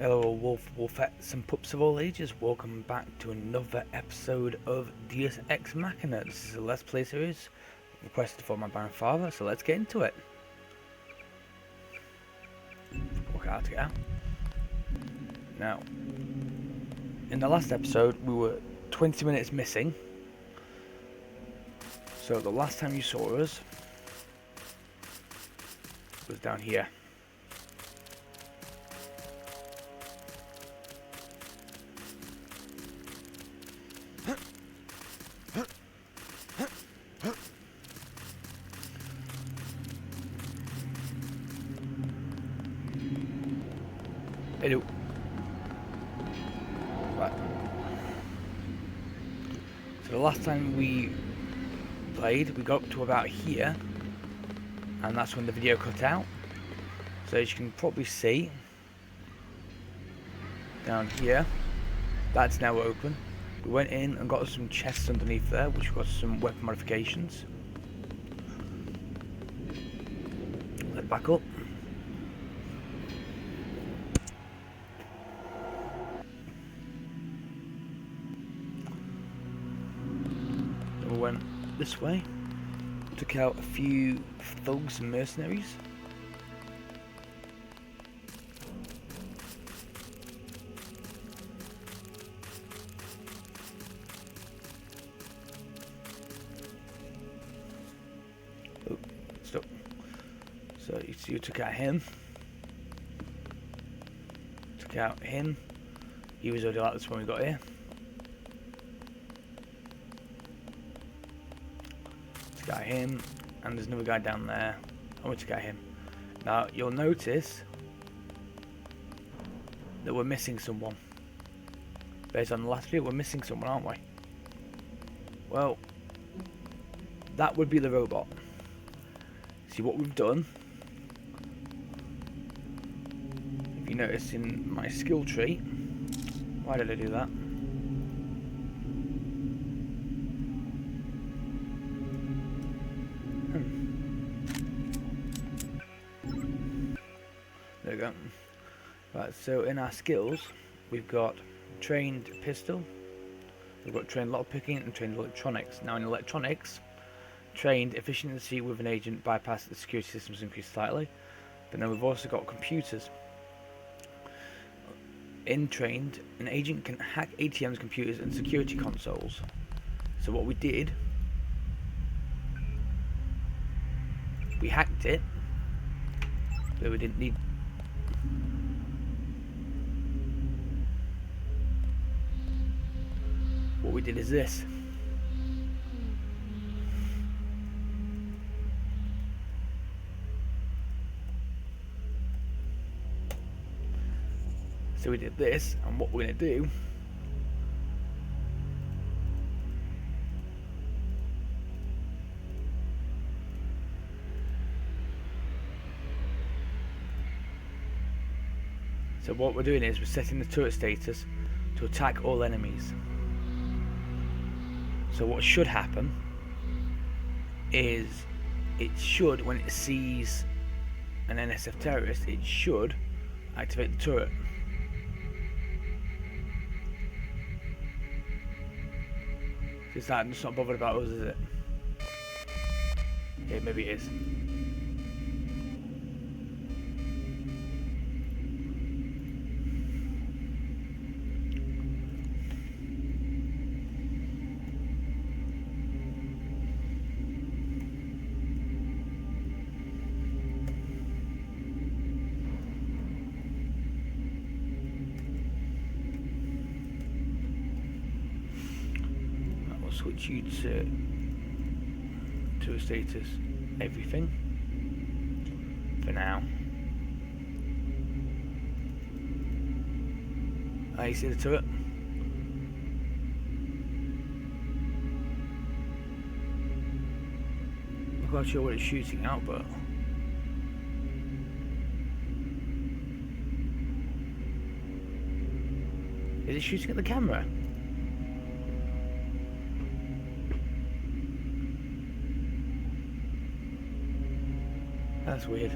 Hello Wolfetts and pups of all ages, welcome back to another episode of Deus Ex Machina. This is a Let's Play series requested for my grandfather, so let's get into it. Work out to get out. Now, in the last episode we were 20 minutes missing, so the last time you saw us was down here. Hello. Right. So the last time we played, we got up to about here, and that's when the video cut out. So as you can probably see, down here, that's now open. We went in and got some chests underneath there, which got some weapon modifications. Let's back up. We went this way, took out a few thugs and mercenaries. Oh, stop. So you took out him. Took out him. He was already like this when we got here. Got him, and there's another guy down there. I want to get him. Now you'll notice that we're missing someone. Based on the last video, we're missing someone, aren't we? Well, that would be the robot. See what we've done. If you notice in my skill tree, why did I do that? There we go. Right, so in our skills, we've got trained pistol, we've got trained lockpicking, and trained electronics. Now in electronics, trained efficiency with an agent bypass the security systems increased slightly, but then we've also got computers. In trained, an agent can hack ATMs, computers, and security consoles. So what we did, we hacked it, but we didn't need. What we did is this. So we did this, and what we're going to do so what we're doing is we're setting the turret status to attack all enemies. So what should happen is it should, when it sees an NSF terrorist, it should activate the turret. It's not bothered about us, is it? Yeah, maybe it is. Switch you to a status everything for now. You see the turret? I'm not quite sure what it's shooting out, but is it shooting at the camera? That's weird.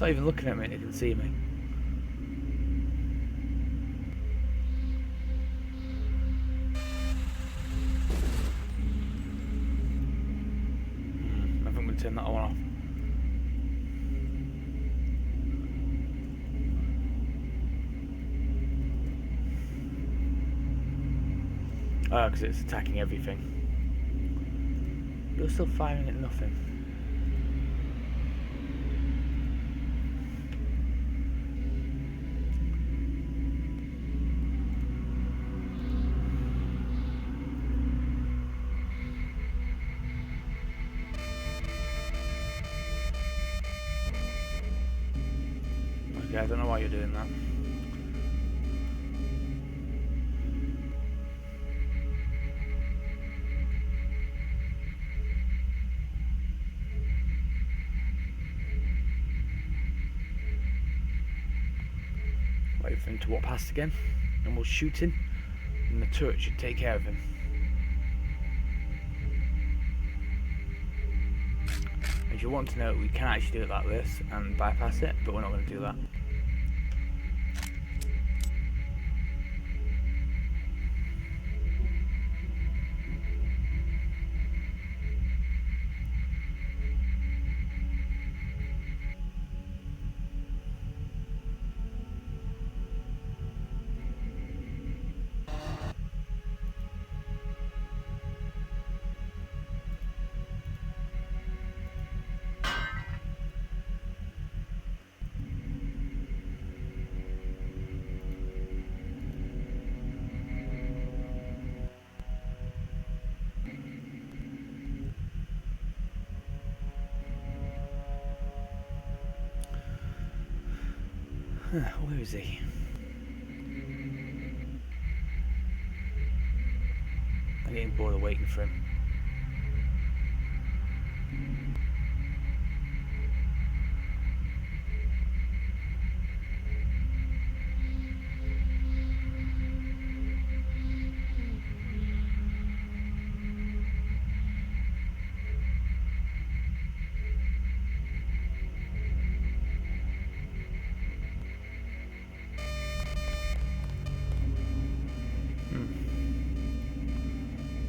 not even looking at me and it can see me. I think I'm going to turn that one off. Oh, because it's attacking everything. You're still firing at nothing. Okay, I don't know why you're doing that. Wait for him to walk past again, and we'll shoot him, and the turret should take care of him. If you want to know, we can actually do it like this and bypass it, but we're not going to do that. Where is he? I'm getting bored of waiting for him.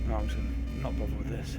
No, I'm just going to not bother with this.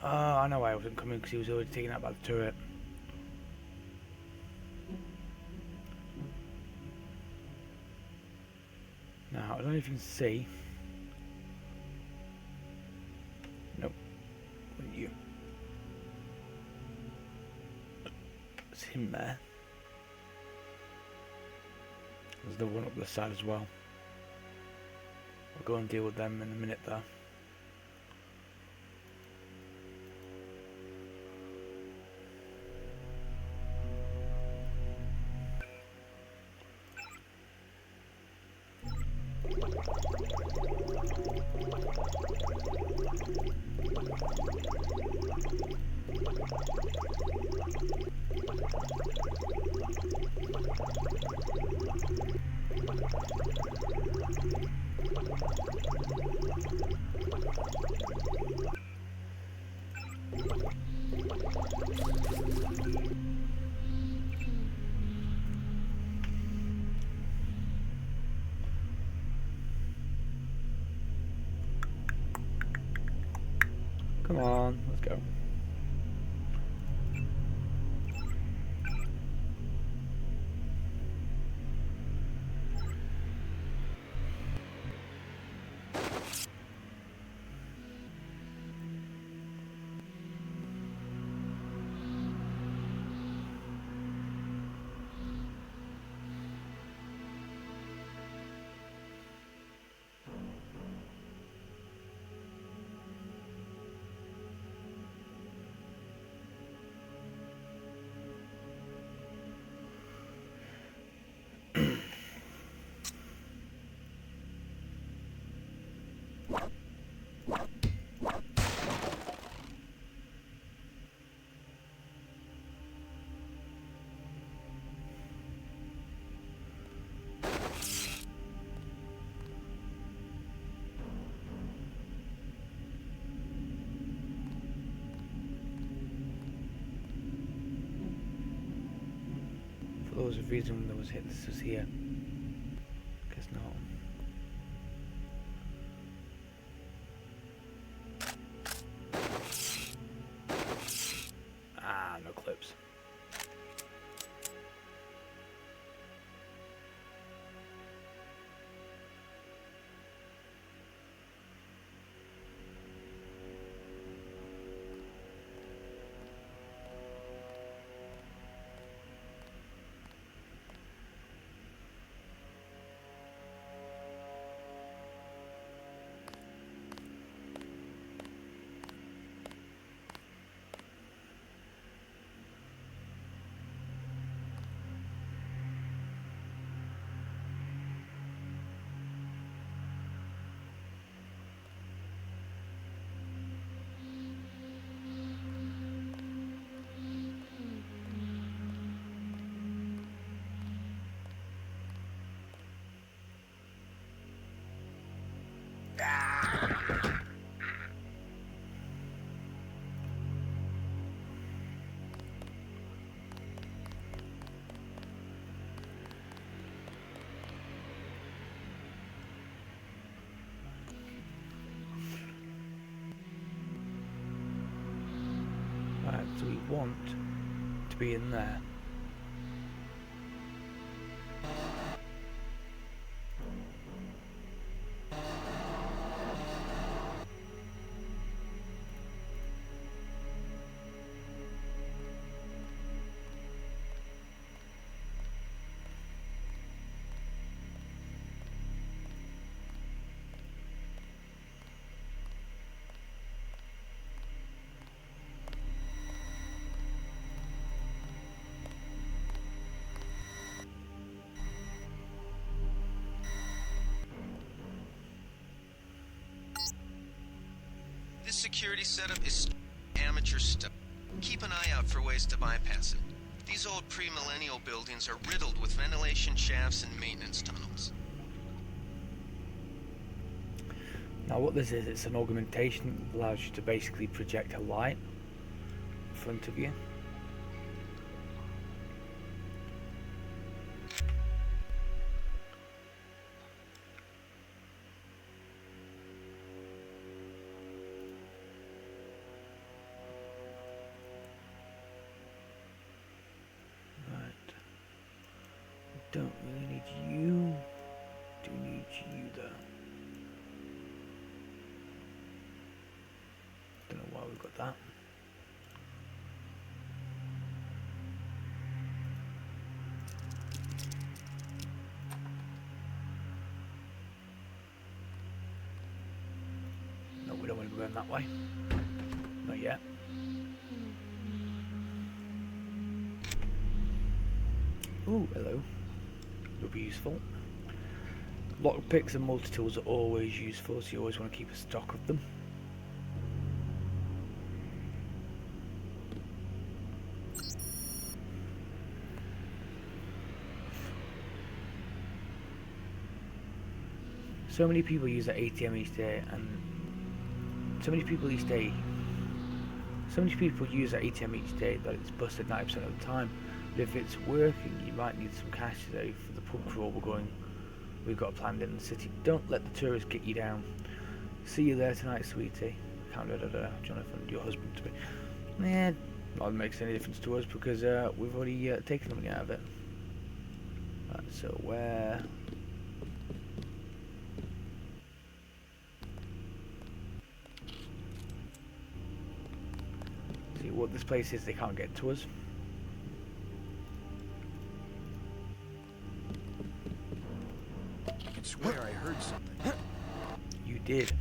Oh, I know why I wasn't coming, because he was already taken out by the turret. Now, I don't know if you can see. Nope. You. It's him there. There's the one up the side as well. I'll go and deal with them in a minute though. Come on, let's go. thought there was a reason there was hit. This was here. Guess not. Ah, no clips. Right, so we want to be in there. This security setup is amateur stuff. Keep an eye out for ways to bypass it. These old pre-millennial buildings are riddled with ventilation shafts and maintenance tunnels. Now what this is, it's an augmentation that allows you to basically project a light in front of you. Don't really need you. Do need you though. Don't know why we've got that. No, we don't want to go going that way. Not yet. Ooh, hello. Will be useful. Lockpicks and multi-tools are always useful, so you always want to keep a stock of them. So many people use that ATM each day, and so many people use that ATM each day that it's busted 90% of the time. But if it's working, you might need some cash today for the pub crawl we've got planned in the city. Don't let the tourists get you down. See you there tonight, sweetie. Jonathan, your husband to be. Nah, not makes any difference to us because we've already taken the money out of it. Right, so where? See what this place is. They can't get to us. I swear I heard something. You did.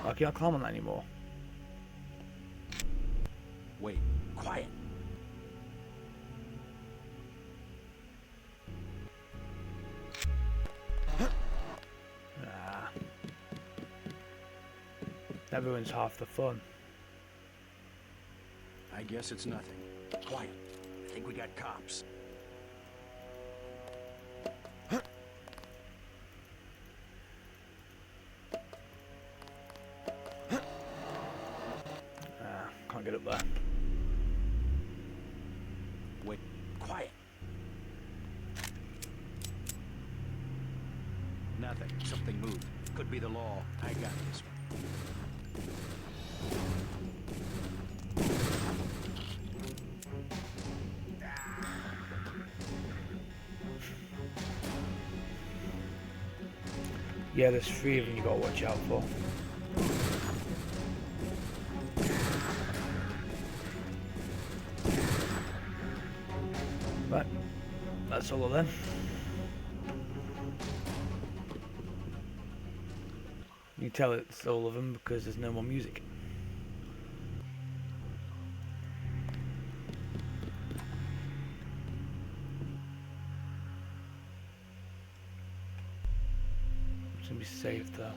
I can't climb on that anymore. Wait, quiet. Ah. That ruins half the fun. I guess it's nothing. Quiet. I think we got cops. can't get up there. Wait, quiet. Nothing. Something moved. Could be the law. I got this one. Yeah, there's 3 of them you gotta watch out for. Right, that's all of them. You can tell it's all of them because there's no more music. It's gonna be saved though.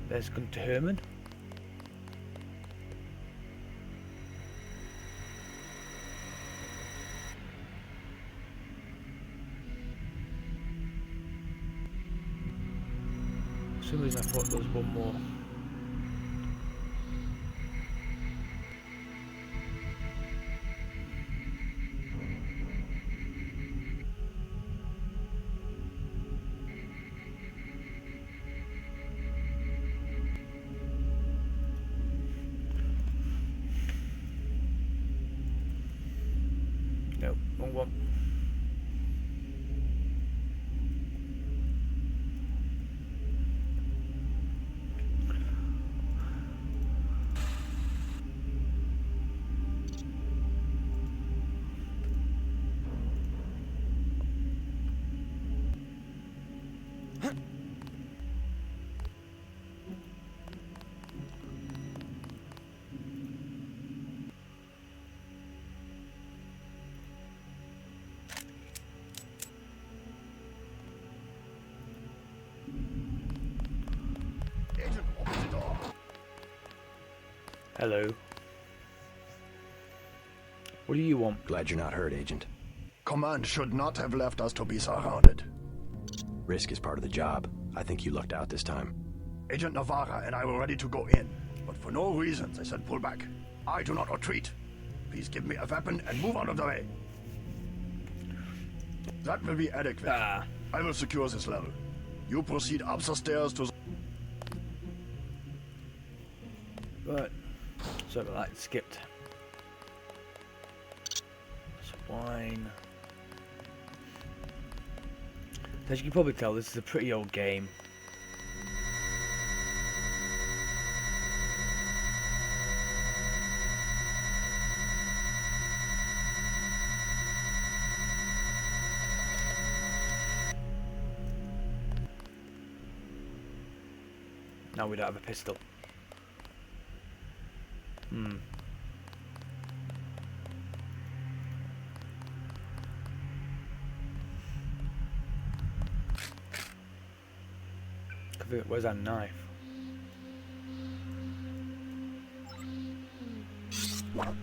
There's Gunter Herman. For some reason I thought there was one more. No, wrong one. Agent, open the door. Hello. What do you want? Glad you're not hurt, Agent. Command should not have left us to be surrounded. Risk is part of the job. I think you lucked out this time. Agent Navarra and I were ready to go in, but for no reason they said pull back. I do not retreat. Please give me a weapon and move out of the way. That will be adequate. I will secure this level. You proceed up the stairs to the... Right. So that skipped. Wine. As you can probably tell, this is a pretty old game. Now we don't have a pistol. Where's that knife? Well,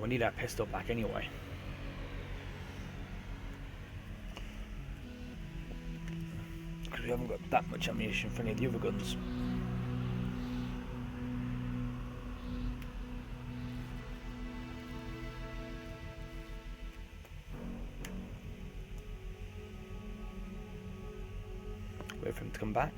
we need our pistol back anyway. We haven't got that much ammunition for any of the other guns. Wait for him to come back.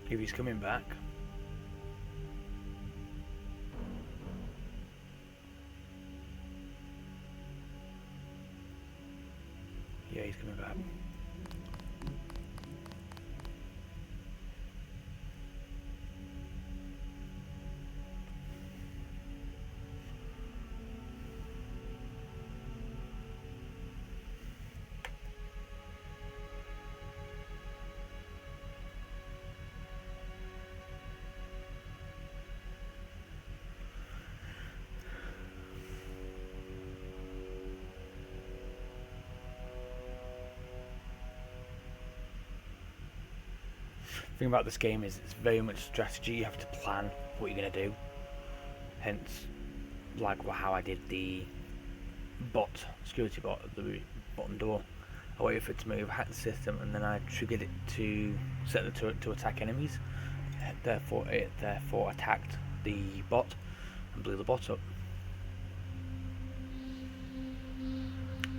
If he's coming back. Yeah, he's coming back. The thing about this game is it's very much strategy. You have to plan what you're going to do. Hence, like how I did the security bot at the bottom door. I waited for it to move, hacked the system, and then I triggered it to set the turret to attack enemies. Therefore, it attacked the bot and blew the bot up.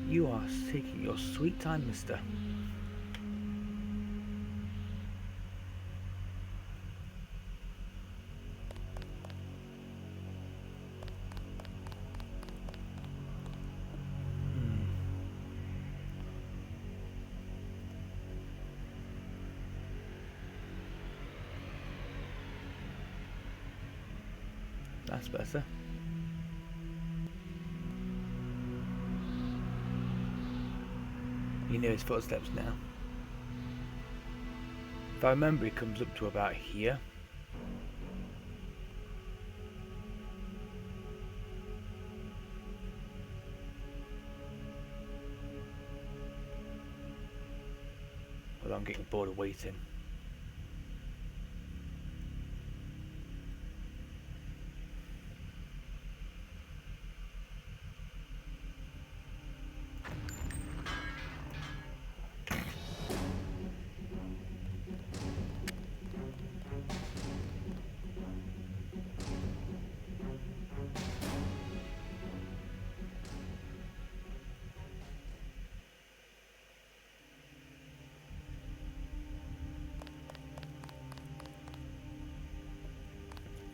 You are taking your sweet time, mister. That's better. You know his footsteps now. If I remember, he comes up to about here. But I'm getting bored of waiting.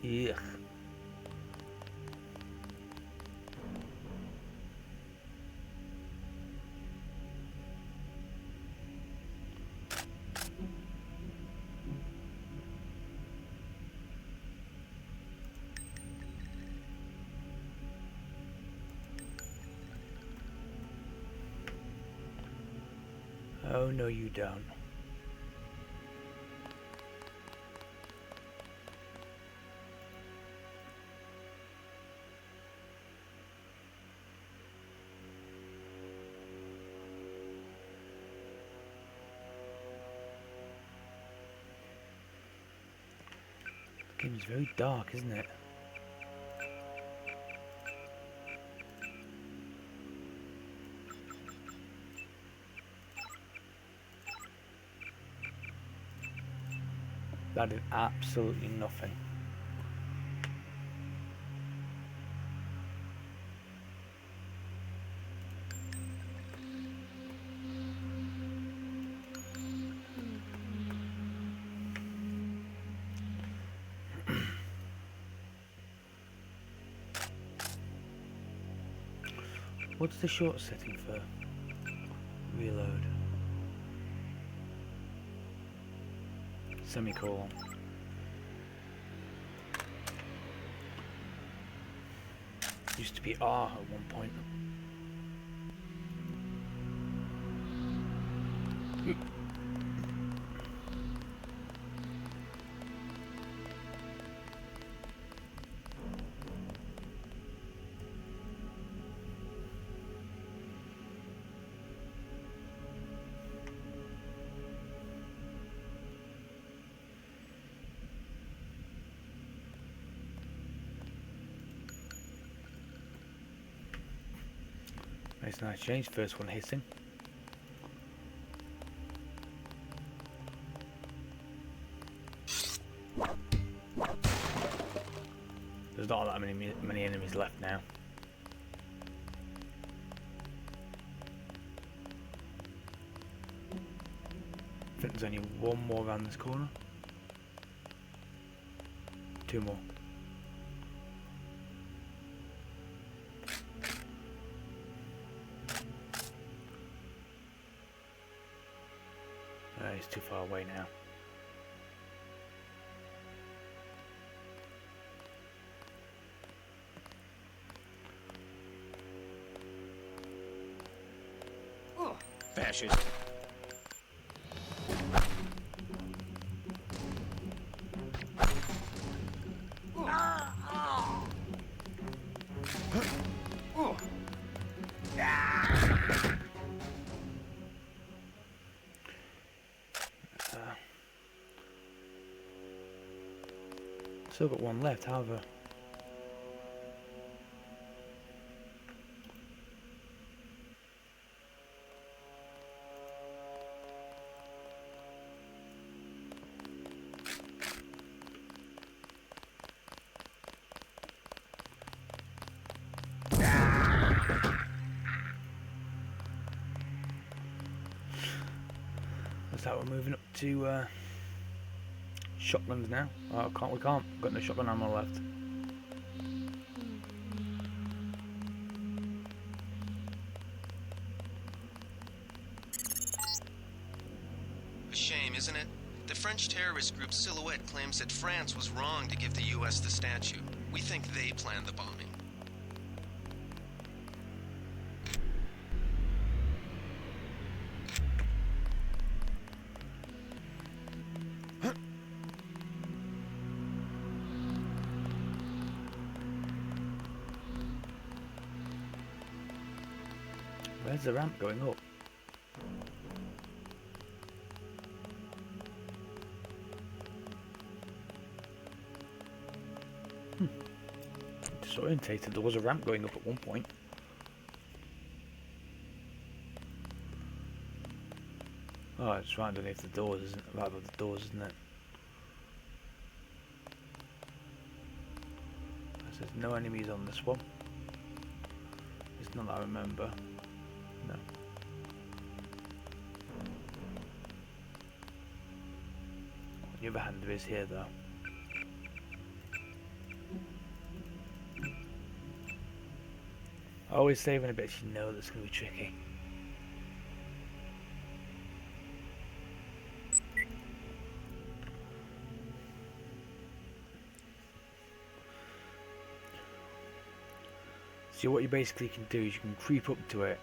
Yuck. Oh no, you don't. The game is very dark, isn't it? That did absolutely nothing. What's the short setting for reload? Semicolon. Used to be R at one point. Nice change, first one hitting. There's not that many enemies left now. I think there's only one more around this corner. Two more. He's too far away now. Fascist. Still got one left, however. Looks like we're moving up to shotguns now. Oh, we can't. We've got no shotgun ammo left. A shame, isn't it? The French terrorist group Silhouette claims that France was wrong to give the U.S. the statue. We think they planned the bombing. Where's the ramp going up? Disorientated. There was a ramp going up at one point. Oh, it's right underneath the doors, isn't it? Right above the doors, isn't it? There's no enemies on this one. It's not that I remember. No. On the other hand, there is here though. Always saving a bit, you know that's going to be tricky. So what you basically can do is you can creep up to it,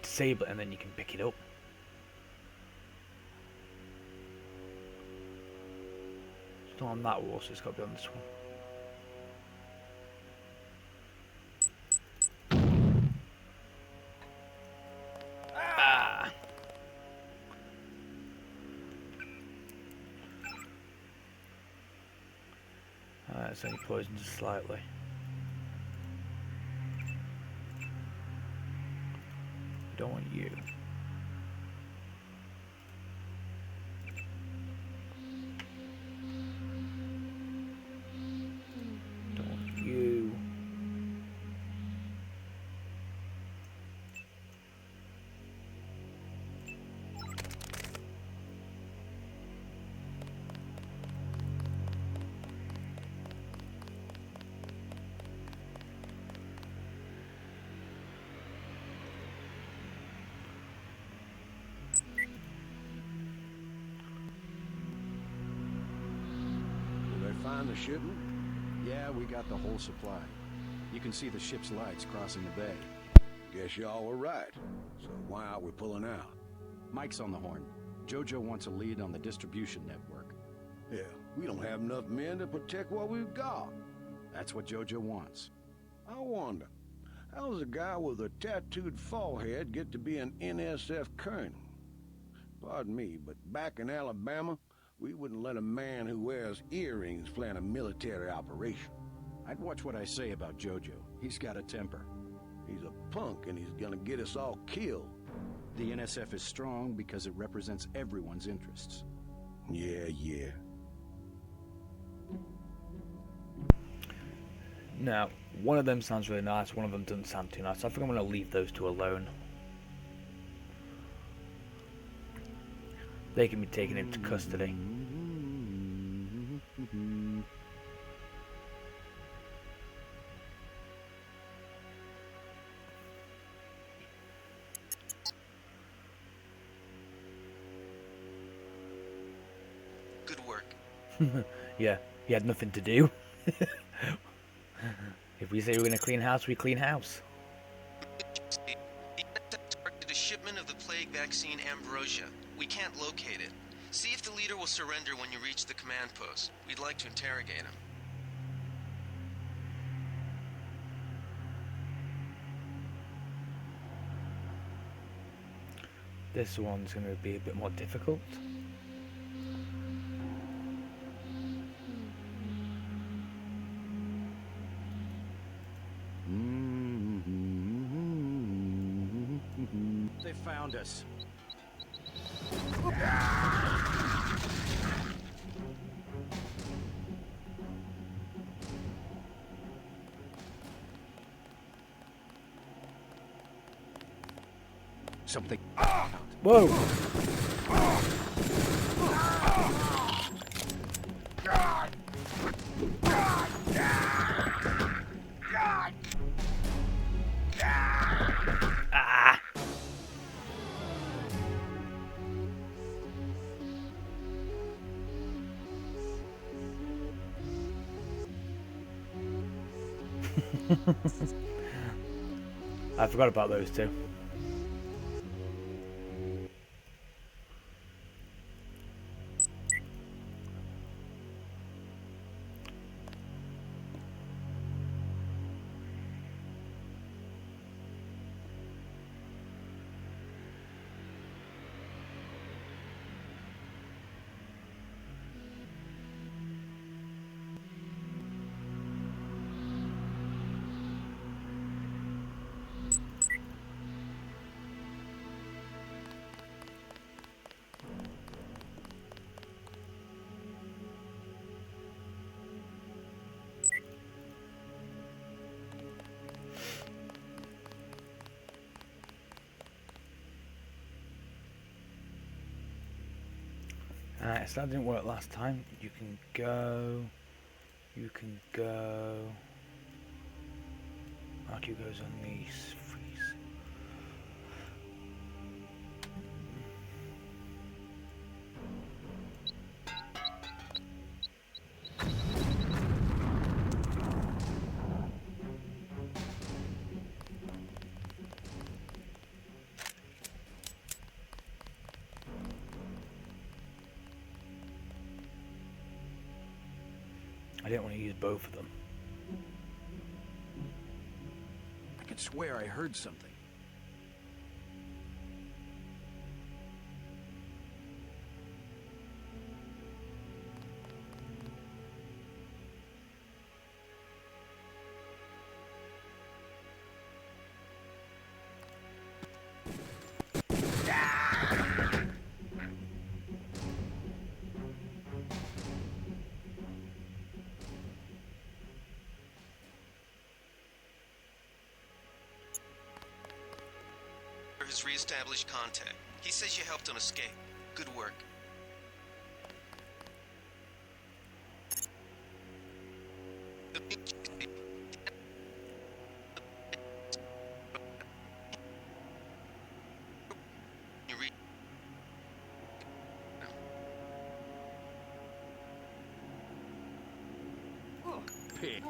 disable it, and then you can pick it up. It's not on that wall, so it's got to be on this one. It's only poisoned just slightly. Don't want you. Don't want you. Find the shipment? Yeah, we got the whole supply. You can see the ship's lights crossing the bay. Guess y'all were right. So why aren't we pulling out? Mike's on the horn. Jojo wants a lead on the distribution network. Yeah, we don't have enough men to protect what we've got. That's what Jojo wants. I wonder, how does a guy with a tattooed forehead get to be an NSF colonel? Pardon me, but back in Alabama, we wouldn't let a man who wears earrings plan a military operation. I'd watch what I say about Jojo. He's got a temper. He's a punk and he's gonna get us all killed. The NSF is strong because it represents everyone's interests. Yeah. Now, one of them sounds really nice, one of them doesn't sound too nice. I think I'm going to leave those two alone. They can be taken into custody. Good work. Yeah, he had nothing to do. If we say we're going to clean house, we clean house. The NSF targeted a shipment of the plague vaccine Ambrosia. We can't locate it. See if the leader will surrender when you reach the command post. We'd like to interrogate him. This one's going to be a bit more difficult. They found us. Something. Whoa! Ah! I forgot about those two. Alright, so that didn't work last time. You can go. You can go. RQ goes on these. Freeze. I didn't want to use both of them. I could swear I heard something. Has re-established contact. He says you helped him escape. Good work. Pig.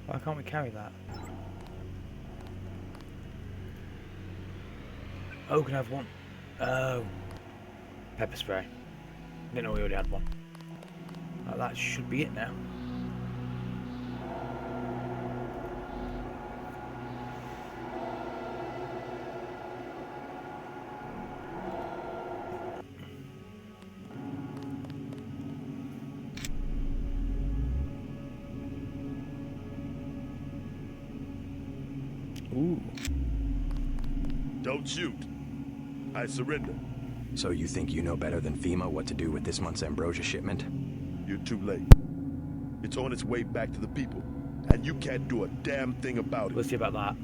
Why can't we carry that? Oh, can I have one? Oh. Pepper spray. Didn't know we already had one. That should be it now. Ooh. Don't shoot. I surrender. So you think you know better than FEMA what to do with this month's ambrosia shipment? You're too late. It's on its way back to the people, and you can't do a damn thing about it. We'll see about that.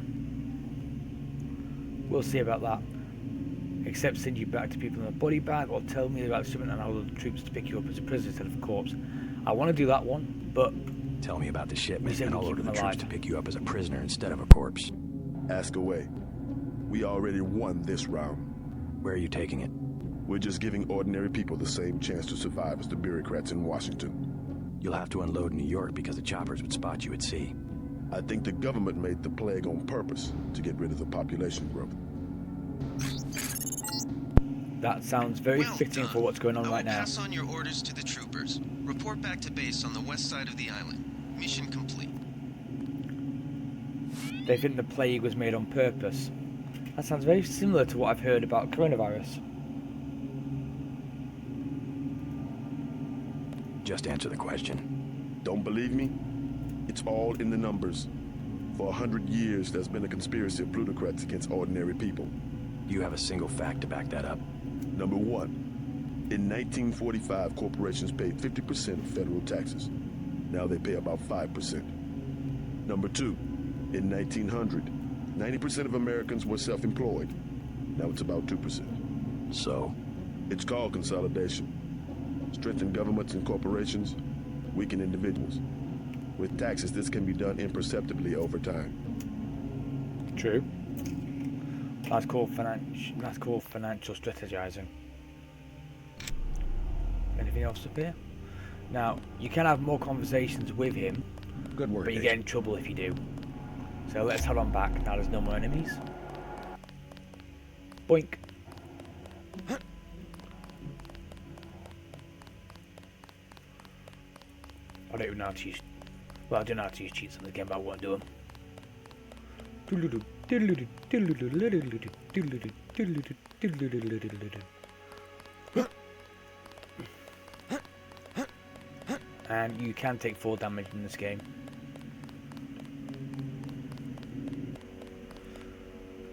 We'll see about that. Except send you back to people in a body bag, or tell me about the shipment and order the troops to pick you up as a prisoner instead of a corpse. I want to do that one, but Tell me about the We shipment, said and we'd I'll keep order the him troops alive. to pick you up as a prisoner instead of a corpse. Ask away. We already won this round. Where are you taking it? We're just giving ordinary people the same chance to survive as the bureaucrats in Washington. You'll have to unload in New York because the choppers would spot you at sea. I think the government made the plague on purpose to get rid of the population growth. That sounds very Well fitting done. for what's going on I right will now. pass on your orders to the troopers. Report back to base on the west side of the island. Mission complete. They think the plague was made on purpose. That sounds very similar to what I've heard about coronavirus. Just answer the question. Don't believe me? It's all in the numbers. For 100 years, there's been a conspiracy of plutocrats against ordinary people. Do you have a single fact to back that up? Number one, in 1945, corporations paid 50% of federal taxes. Now they pay about 5%. Number two, in 1900, 90% of Americans were self-employed. Now it's about 2%. So? It's called consolidation. Strengthen governments and corporations, weaken individuals. With taxes, this can be done imperceptibly over time. True. That's called financial strategizing. Anything else up here? Now, you can have more conversations with him, Good work, but you get in trouble if you do. So let's head on back. Now there's no more enemies. Boink. I don't even know how to use... Well, I don't know how to use cheats in the game, but I won't do them. And you can take 4 damage in this game.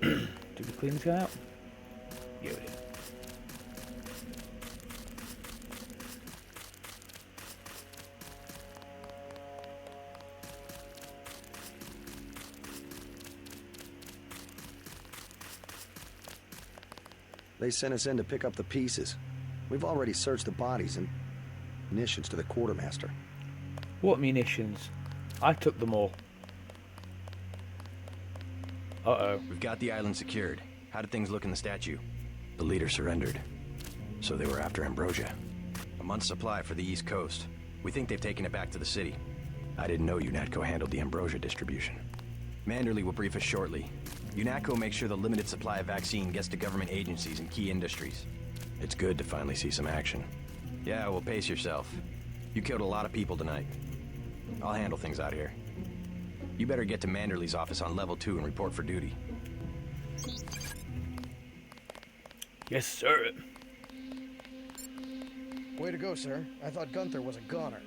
Did we clean this guy out? Yeah, we did. They sent us in to pick up the pieces. We've already searched the bodies and munitions to the quartermaster. What munitions? I took them all. Uh-oh. We've got the island secured. How did things look in the statue? The leader surrendered. So they were after Ambrosia. A month's supply for the East Coast. We think they've taken it back to the city. I didn't know UNATCO handled the Ambrosia distribution. Manderley will brief us shortly. UNATCO makes sure the limited supply of vaccine gets to government agencies and key industries. It's good to finally see some action. Yeah, well, pace yourself. You killed a lot of people tonight. I'll handle things out here. You better get to Manderley's office on level 2 and report for duty. Yes, sir. Way to go, sir. I thought Gunther was a goner.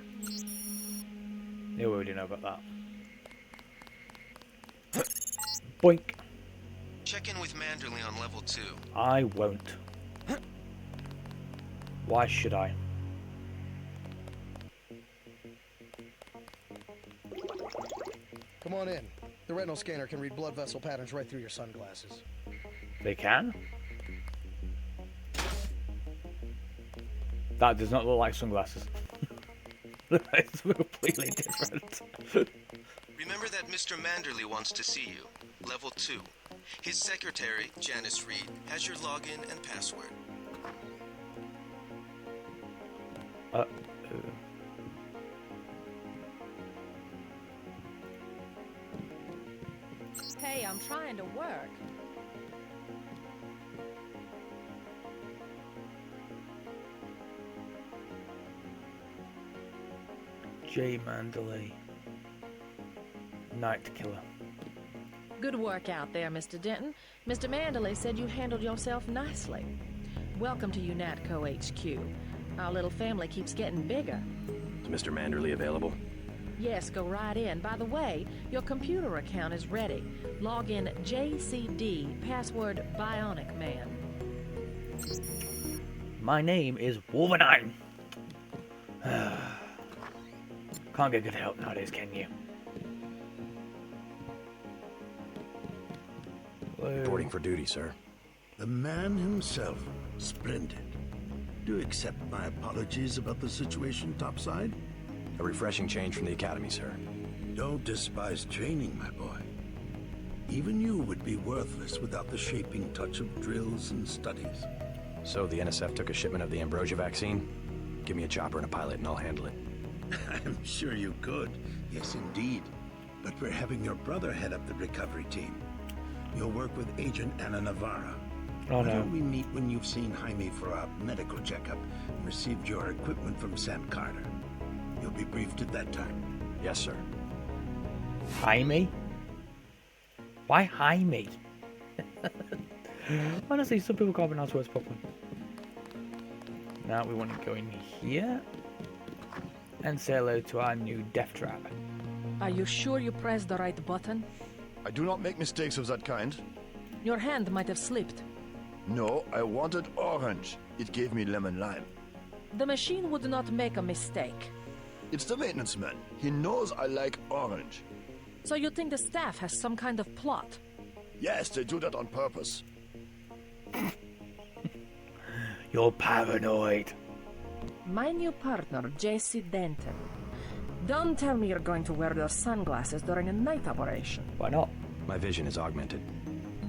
Yeah, we already know about that. Boink. Check in with Manderley on level 2. I won't. Why should I? Come on in. The retinal scanner can read blood vessel patterns right through your sunglasses. They can? That does not look like sunglasses. It's completely different. Remember that Mr. Manderley wants to see you. Level 2. His secretary, Janice Reed, has your login and password. Hey, I'm trying to work. J. Manderley. Night Killer. Good work out there, Mr. Denton. Mr. Manderley said you handled yourself nicely. Welcome to UNATCO HQ. Our little family keeps getting bigger. Is Mr. Manderley available? Yes, go right in. By the way, your computer account is ready. Log in JCD, password Bionic Man. My name is Wolvanine. Can't get good help nowadays, can you? Reporting for duty, sir. The man himself. Splendid. Do you accept my apologies about the situation topside? A refreshing change from the academy, sir. Don't despise training, my boy. Even you would be worthless without the shaping touch of drills and studies. So the NSF took a shipment of the Ambrosia vaccine? Give me a chopper and a pilot and I'll handle it. I'm sure you could. Yes, indeed. but we're having your brother head up the recovery team. You'll work with Agent Ana Navarra. Oh Why no. don't we meet when you've seen Jaime for a medical checkup and received your equipment from Sam Carter? You'll be briefed at that time. Yes, sir. Jaime? Why Jaime? Honestly, some people can't pronounce words properly. Now we want to go in here and say hello to our new death trap. Are you sure you pressed the right button? I do not make mistakes of that kind. Your hand might have slipped. No, I wanted orange. It gave me lemon lime. The machine would not make a mistake. It's the maintenance man. He knows I like orange. So you think the staff has some kind of plot? Yes, they do that on purpose. You're paranoid. My new partner, J.C. Denton. Don't tell me you're going to wear those sunglasses during a night operation. Why not? My vision is augmented.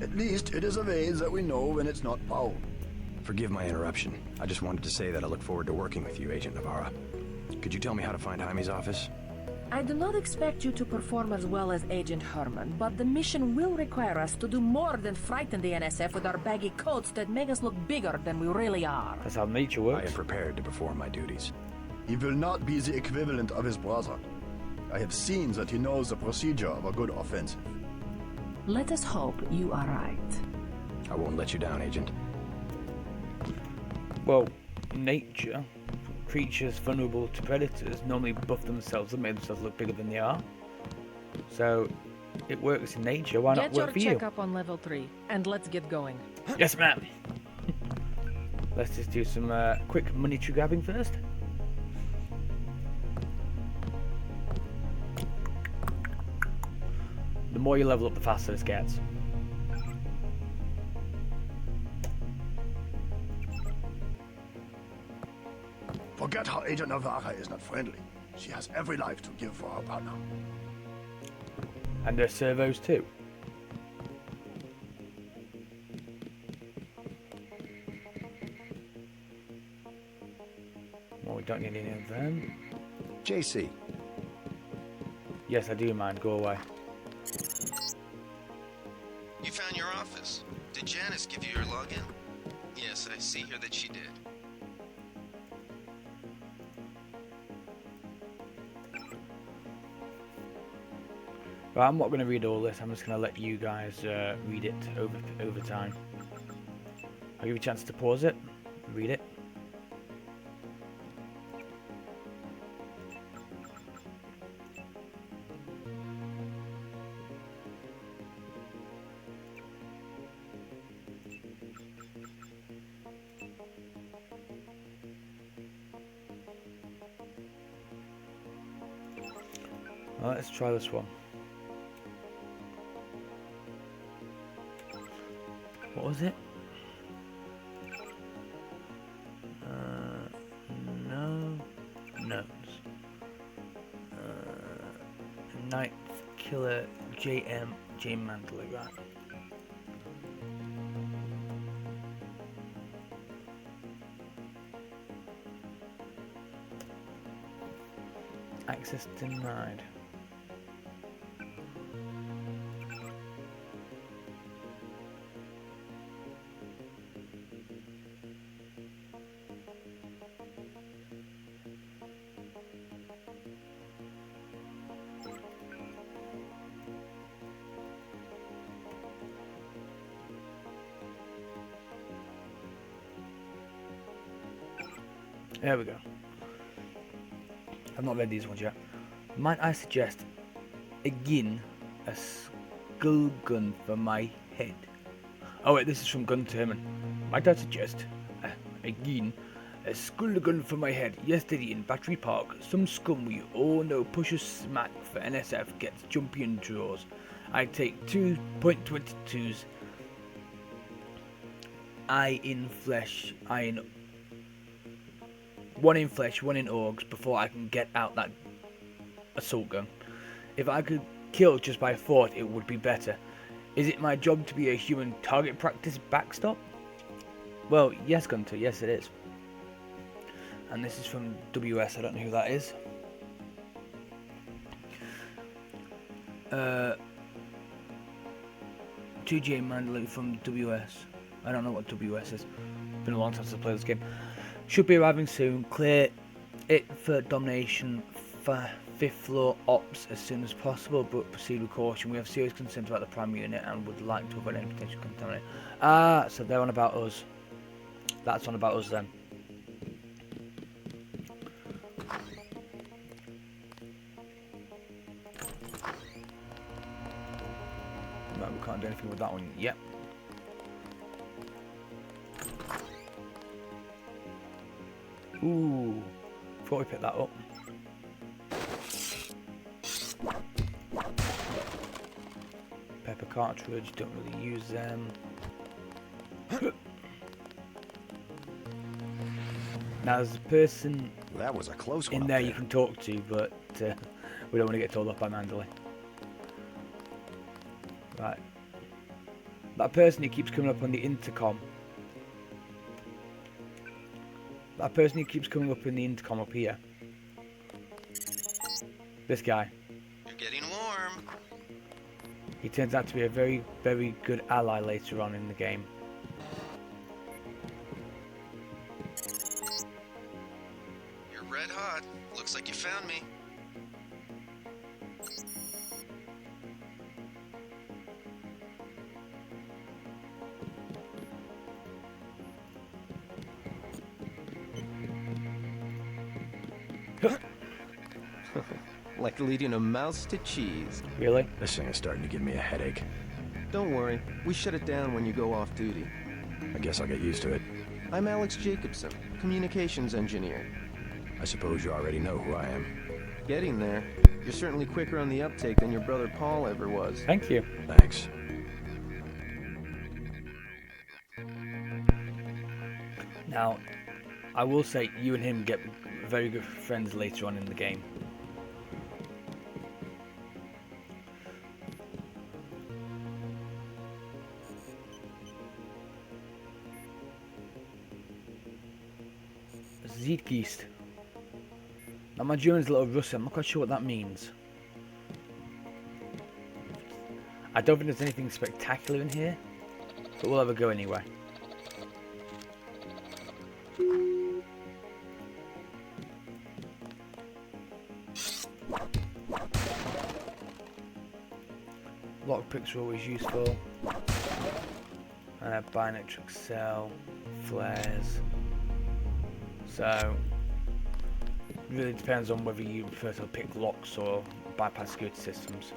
At least it is a way that we know when it's not Paul. Forgive my interruption. I just wanted to say that I look forward to working with you, Agent Navarra. Could you tell me how to find Jaime's office? I do not expect you to perform as well as Agent Herman, but the mission will require us to do more than frighten the NSF with our baggy coats that make us look bigger than we really are. That's how nature I works. am prepared to perform my duties. He will not be the equivalent of his brother. I have seen that he knows the procedure of a good offensive. Let us hope you are right. I won't let you down, Agent. Well, nature, creatures vulnerable to predators normally buff themselves and make themselves look bigger than they are. So, it works in nature, why not Get your work for you? checkup on level 3, and let's get going. Yes, ma'am! Let's just do some quick money tree grabbing first. The more you level up, the faster this gets. Forget how Agent Navarra is not friendly. She has every life to give for her partner. And there's servos too. Well, we don't need any of them. JC, Yes, I do mind. Go away. You found your office. Did Janice give you your login? Yes, I see here that she did. Right, I'm not going to read all this. I'm just going to let you guys read it over time. I'll give you a chance to pause it, read it. Well, let's try this one. What was it? No notes. Night Killer J Mandley, right? Access denied. There we go. I've not read these ones yet. Might I suggest again a skull gun for my head? Oh wait, this is from Gun Terman. Might I suggest again a skull gun for my head? Yesterday in Battery Park, some scum we all know pushes smack for NSF gets jumpy and draws. I take 2.22s. One in flesh, one in orgs before I can get out that assault gun. If I could kill just by thought, it would be better. Is it my job to be a human target practice backstop? Well, yes, Gunter, yes it is. And this is from WS, I don't know who that is. TJ Mandalay from WS. I don't know what WS is. Been a long time since I played this game. Should be arriving soon. Clear it for domination for 5th floor ops as soon as possible, but proceed with caution. We have serious concerns about the prime unit and would like to avoid any potential contamination. Ah, so they're on about us. That's on about us then. Right, we can't do anything with that one yet. Ooh, thought we picked that up. Pepper cartridge, don't really use them. Now there's a person That was a close one in there you can talk to, but we don't want to get told off by Mandalay. Right. That person who keeps coming up on the intercom. That person who keeps coming up in the intercom up here. This guy. You're getting warm. He turns out to be a very, very good ally later on in the game. You're red hot. Looks like you found me. Like leading a mouse to cheese. Really? This thing is starting to give me a headache. Don't worry, we shut it down when you go off duty. I guess I'll get used to it. I'm Alex Jacobson, communications engineer. I suppose you already know who I am. Getting there. You're certainly quicker on the uptake than your brother Paul ever was. Thank you. Thanks. Now, I will say you and him get very good friends later on in the game. Zeitgeist. Now my German's a little rusty, I'm not quite sure what that means. I don't think there's anything spectacular in here, but we'll have a go anyway. Lockpicks are always useful. And a biometric cell, flares. So, really depends on whether you prefer to pick locks or bypass security systems.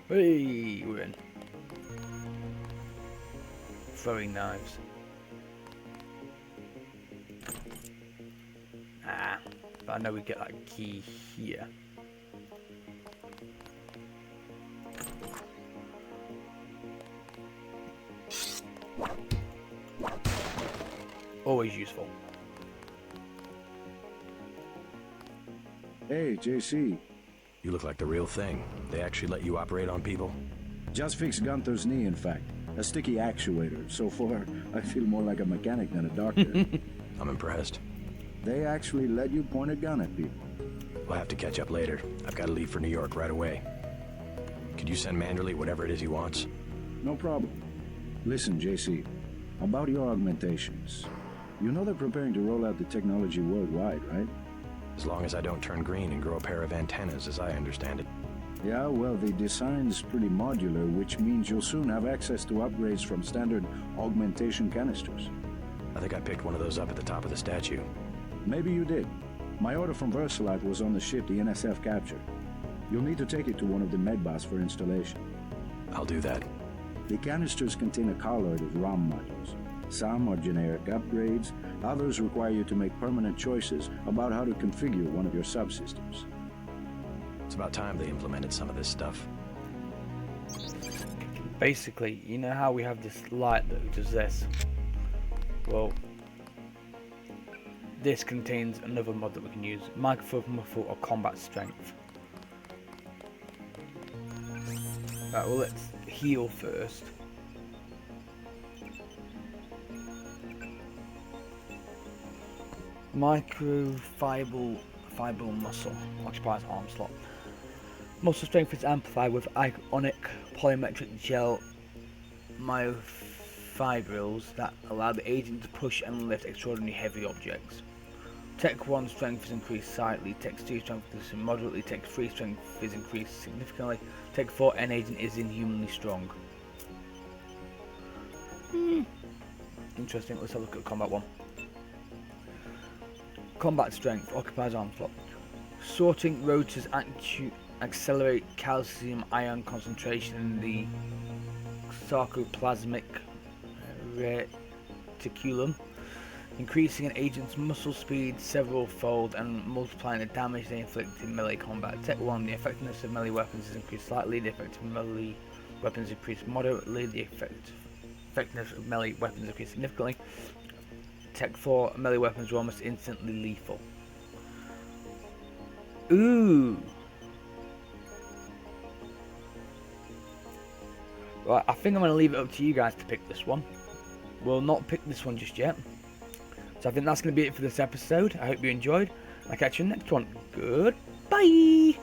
Hey, we're in. Throwing knives. Ah, but I know we get that key here. Always useful. Hey, JC. You look like the real thing. They actually let you operate on people? Just fixed Gunther's knee, in fact. A sticky actuator. So far, I feel more like a mechanic than a doctor. I'm impressed. They actually let you point a gun at people. We'll have to catch up later. I've got to leave for New York right away. Could you send Manderley whatever it is he wants? No problem. Listen, JC. About your augmentations. You know they're preparing to roll out the technology worldwide, right? As long as I don't turn green and grow a pair of antennas, as I understand it. Yeah, well, the design's pretty modular, which means you'll soon have access to upgrades from standard augmentation canisters. I think I picked one of those up at the top of the statue. Maybe you did. My order from VersaLife was on the ship the NSF captured. You'll need to take it to one of the medbas for installation. I'll do that. The canisters contain a colloid of ROM modules. Some are generic upgrades, others require you to make permanent choices about how to configure one of your subsystems. It's about time they implemented some of this stuff. Basically, you know how we have this light that does this? Well, this contains another mod that we can use. Microphone muffle or combat strength. Right, well let's heal first. Microfibril muscle occupies arm slot. Muscle strength is amplified with ionic polymetric gel myofibrils that allow the agent to push and lift extraordinarily heavy objects. Tech 1 strength is increased slightly, Tech 2 strength is moderately, Tech 3 strength is increased significantly, Tech 4 N agent is inhumanly strong. Interesting, let's have a look at combat 1. Combat strength occupies arm slot. Sorting rotors accelerate calcium ion concentration in the sarcoplasmic reticulum, increasing an agent's muscle speed several-fold and multiplying the damage they inflict in melee combat. Tech 1, the effectiveness of melee weapons is increased slightly, the effectiveness of melee weapons increased moderately, the effectiveness of melee weapons increased significantly. Tech 4, melee weapons are almost instantly lethal. Ooh! Right, I think I'm going to leave it up to you guys to pick this one. We'll not pick this one just yet. So I think that's going to be it for this episode. I hope you enjoyed. I'll catch you in the next one. Goodbye!